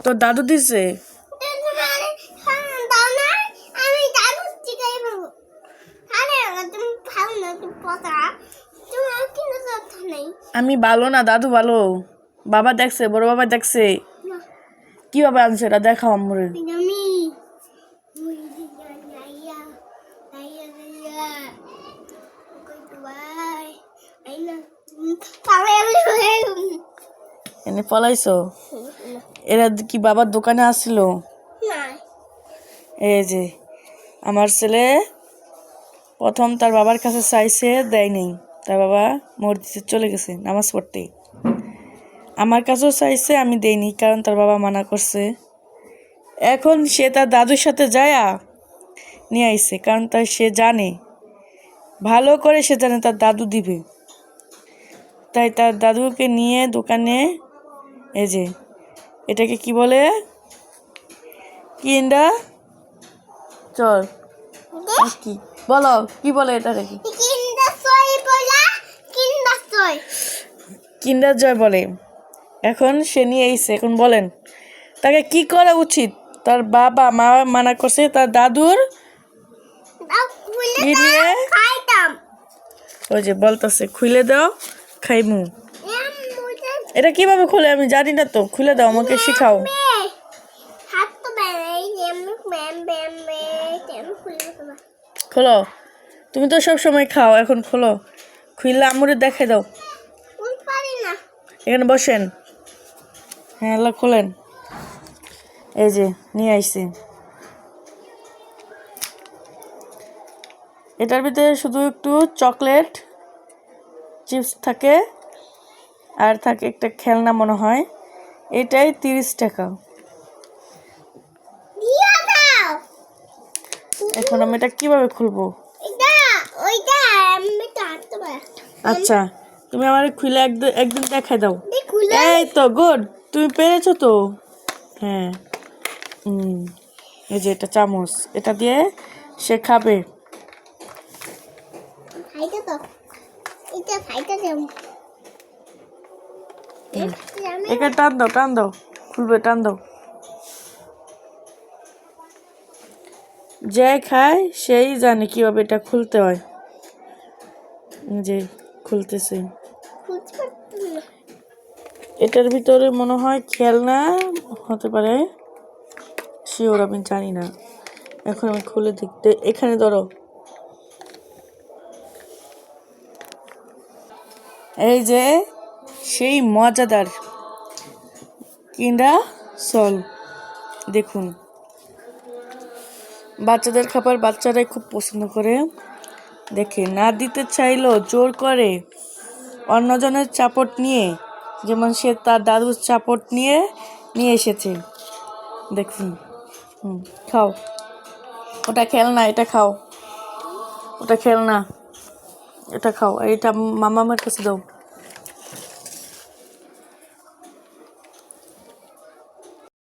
তোর দাদু দিছে? আমি ভালো না, দাদু ভালো। বাবা দেখছে, বড় বাবা দেখছে। কিভাবে আনছে এটা দেখাও আমরে। এনে পলাইছো? এরা কি বাবার দোকানে আসছিল? এই যে আমার ছেলে প্রথম তার বাবার কাছে চাইছে, দেয়নি। তার বাবা মসজিদে চলে গেছে নামাজ পড়তে। আমার কাছেও চাইছে, আমি দেইনি, কারণ তার বাবা মানা করছে। এখন সে তার দাদুর সাথে যায়া নিয়ে আইছে, কারণ সে জানে, ভালো করে সে জানে তার দাদু দিবে। তাই তার দাদুকে নিয়ে দোকানে, এই যে এটাকে কি বলে, কিন্ডা চল কি বলো, কি বলে এটাকে? কিন্ডার জয় বলে। এখন সে নিয়ে আইছে। এখন বলেন তাকে কি করা উচিত? তার বাবা মা মানা করছে, তার দাদুর নিয়ে ওই যে বলতেছে খুলে দাও খাইমু। এটা কিভাবে খুলে আমি জানি না তো, খুলে দাও, আমাকে শিখাও। খোলো, তুমি তো সব সময় খাও, এখন খোলো, খুললে আমরে দেখাই দাও। এখানে বসেন। হ্যাঁ আল্লাহ খোলেন। এই যে নিয়ে আইছি। এটার ভিতরে শুধু একটু চকলেট চিপস থাকে, আর থাকে একটা খেলনা মনে হয়। এটাই 30 টাকা। এখন আমি এটা কিভাবে খুলবো? আচ্ছা তুমি আমার খুলে একদিন দেখাই দাও। এই তো গুড, তুমি পেরেছো তো। হ্যাঁ এই যে এটা চামচ, এটা দিয়ে সে খাবে। এখানে টান দাও, টান দাও, খুলবে, টান দাও। যে খায় সেই জানে কিভাবে এটা খুলতে হয়। যে খুলতেছে, এটার ভিতরে মনে হয় খেলনা হতে পারে, শিওর আমি জানি না। এখন আমি খুলে দেখতে, এখানে ধরো, এই যে সেই মজাদার কিন্ডা সল। দেখুন, বাচ্চাদের খাবার বাচ্চারাই খুব পছন্দ করে। দেখে না দিতে চাইলেও জোর করে অন্যজনের চাপট নিয়ে, যেমন সে তার দাদুর চাপট নিয়ে এসেছে। দেখুন, খাও, ওটা খেলনা, এটা খাও, ওটা খেলনা, এটা খাও, এটা মামার কাছে দাও।